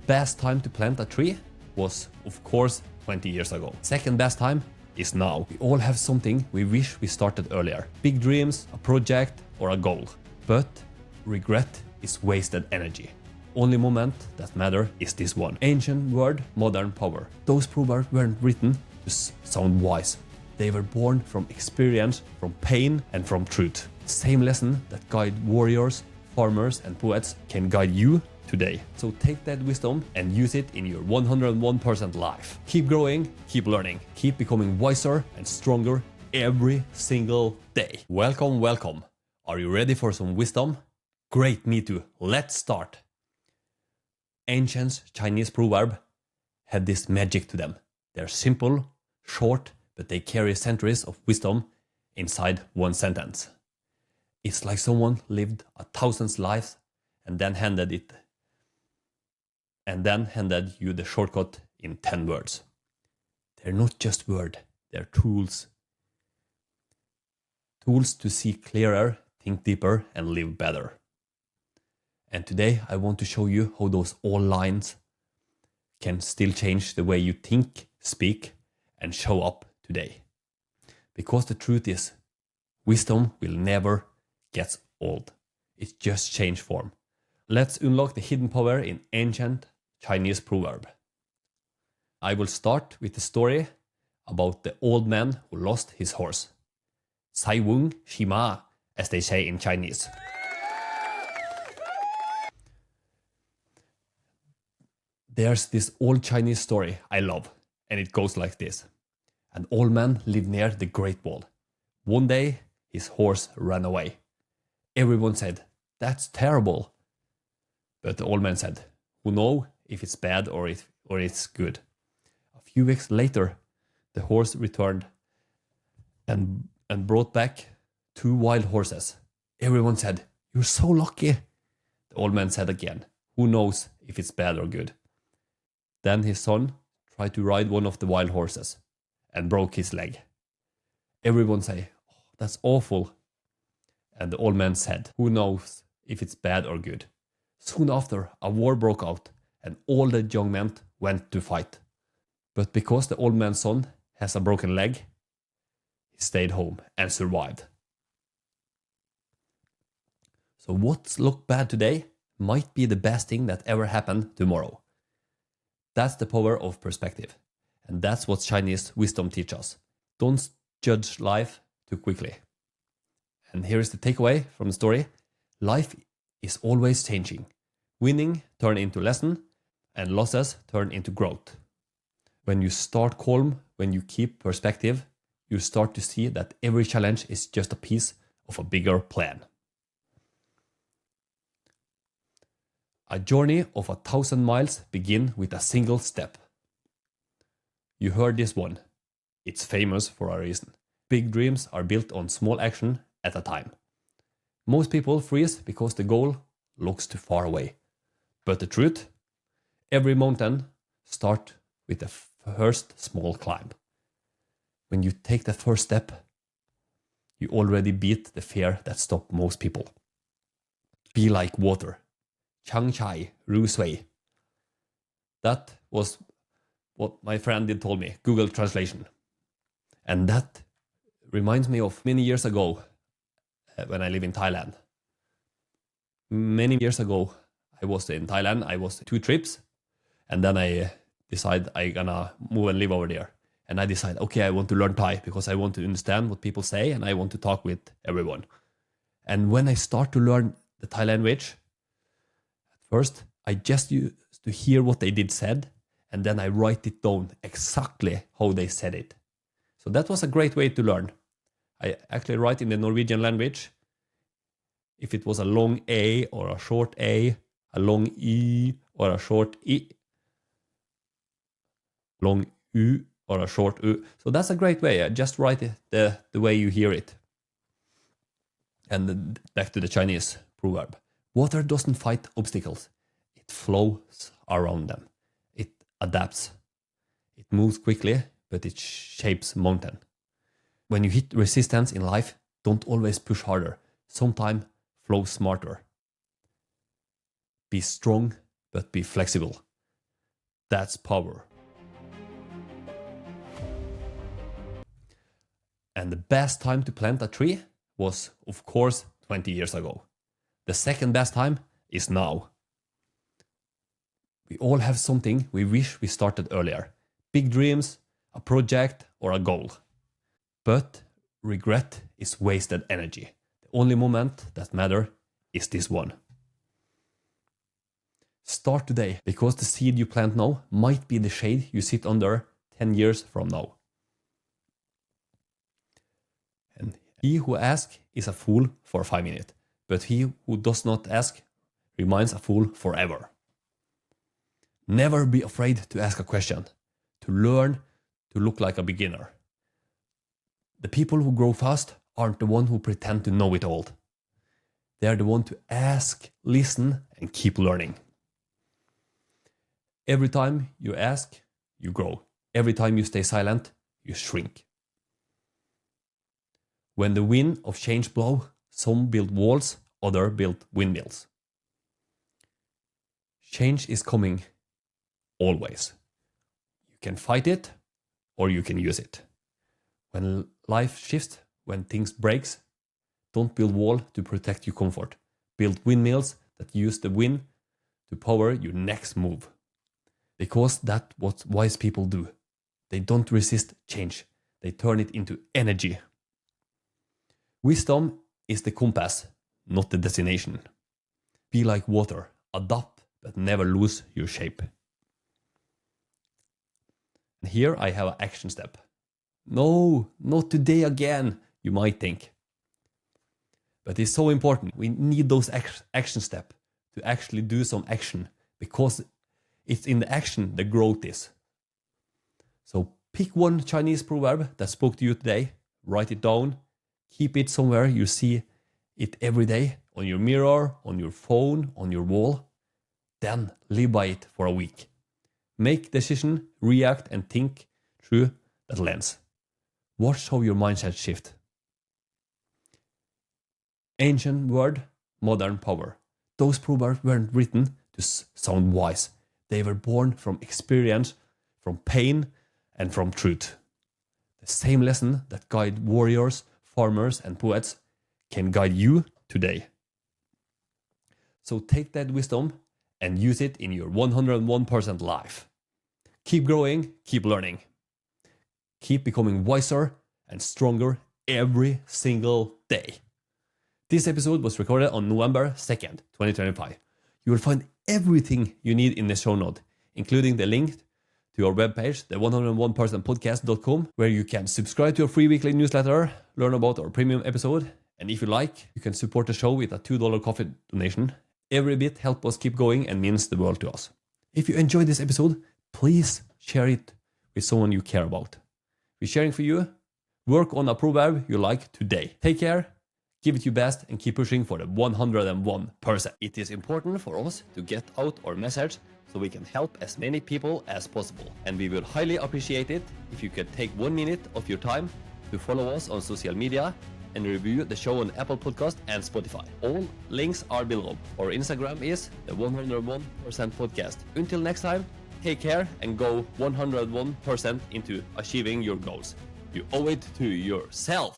best time to plant a tree was, of course, 20 years ago. Second best time is now. We all have something we wish we started earlier. Big dreams, a project, or a goal. But regret is wasted energy. Only moment that matter is this one. Ancient word, modern power. Those proverbs weren't written to sound wise. They were born from experience, from pain, and from truth. Same lesson that guide warriors, farmers, and poets can guide you today. So take that wisdom and use it in your 101% life. Keep growing, keep learning, keep becoming wiser and stronger every single day. Welcome, welcome. Are you ready for some wisdom? Great, me too. Let's start. Ancient Chinese proverbs have this magic to them. They're simple, short, but they carry centuries of wisdom inside one sentence. It's like someone lived 1,000 lives and then handed you the shortcut in 10 words. They're not just words, they're tools. Tools to see clearer, think deeper, and live better. And today I want to show you how those old lines can still change the way you think, speak, and show up today. Because the truth is, wisdom will never get old. It just changes form. Let's unlock the hidden power in ancient Chinese proverb. I will start with the story about the old man who lost his horse. Sai Wung Shima, as they say in Chinese. There's this old Chinese story I love, and it goes like this. An old man lived near the Great Wall. One day, his horse ran away. Everyone said, "That's terrible." But the old man said, "Who knows if it's bad or it's good?" A few weeks later, the horse returned and brought back 2 wild horses. Everyone said, "You're so lucky." The old man said again, "Who knows if it's bad or good?" Then his son tried to ride one of the wild horses and broke his leg. Everyone say, "Oh, that's awful." And the old man said, "Who knows if it's bad or good?" Soon after, a war broke out and all the young men went to fight. But because the old man's son has a broken leg, he stayed home and survived. So what looks bad today might be the best thing that ever happened tomorrow. That's the power of perspective. And that's what Chinese wisdom teaches us. Don't judge life too quickly. And here is the takeaway from the story. Life is always changing. Winning turn into lesson and losses turn into growth. When you start calm, when you keep perspective, you start to see that every challenge is just a piece of a bigger plan. A journey of 1,000 miles begins with a single step. You heard this one. It's famous for a reason. Big dreams are built on small action at a time. Most people freeze because the goal looks too far away. But the truth? Every mountain starts with the first small climb. When you take the first step, you already beat the fear that stops most people. Be like water. Chang Chai Ru Sui. That was what my friend did told me, Google translation. And that reminds me of many years ago when I live in Thailand. Many years ago, I was in Thailand. I was 2 trips. And then I decided I gonna move and live over there. And I decided, okay, I want to learn Thai because I want to understand what people say and I want to talk with everyone. And when I start to learn the Thai language, first, I just used to hear what they did said, and then I write it down exactly how they said it. So that was a great way to learn. I actually write in the Norwegian language, if it was a long A or a short A, a long E or a short I, long U or a short U. So that's a great way. I just write it the way you hear it. And back to the Chinese proverb. Water doesn't fight obstacles. It flows around them. It adapts. It moves quickly, but it shapes mountain. When you hit resistance in life, don't always push harder. Sometimes flow smarter. Be strong, but be flexible. That's power. And the best time to plant a tree was, of course, 20 years ago. The second best time is now. We all have something we wish we started earlier. Big dreams, a project, or a goal. But regret is wasted energy. The only moment that matters is this one. Start today, because the seed you plant now might be the shade you sit under 10 years from now. And he who asks is a fool for 5 minutes, but he who does not ask remains a fool forever. Never be afraid to ask a question, to learn to look like a beginner. The people who grow fast aren't the ones who pretend to know it all. They are the ones to ask, listen, and keep learning. Every time you ask, you grow. Every time you stay silent, you shrink. When the wind of change blows, some build walls, others build windmills. Change is coming, always. You can fight it, or you can use it. When life shifts, when things breaks, don't build wall to protect your comfort. Build windmills that use the wind to power your next move. Because that's what wise people do. They don't resist change. They turn it into energy. Wisdom is the compass, not the destination. Be like water, adapt, but never lose your shape. And here I have an action step. No, not today again, you might think. But it's so important. We need those action steps to actually do some action, because it's in the action the growth is. So pick one Chinese proverb that spoke to you today, write it down, keep it somewhere you see it every day, on your mirror, on your phone, on your wall. Then live by it for a week. Make decision, react, and think through that lens. Watch how your mindset shift. Ancient word, modern power. Those proverbs weren't written to sound wise. They were born from experience, from pain, and from truth. The same lesson that guide warriors, farmers, and poets can guide you today. So take that wisdom and use it in your 101% life. Keep growing, keep learning. Keep becoming wiser and stronger every single day. This episode was recorded on November 2nd, 2025. You will find everything you need in the show note, including the link to our webpage, the 101%podcast.com, where you can subscribe to our free weekly newsletter, learn about our premium episode, and if you like, you can support the show with a $2 coffee donation. Every bit helps us keep going and means the world to us. If you enjoyed this episode, please share it with someone you care about. We're sharing for you. Work on a proverb you like today. Take care, give it your best, and keep pushing for the 101%. It is important for us to get out our message so we can help as many people as possible. And we will highly appreciate it if you could take 1 minute of your time to follow us on social media and review the show on Apple Podcast and Spotify. All links are below. Our Instagram is the 101% podcast. Until next time, take care and go 101% into achieving your goals. You owe it to yourself.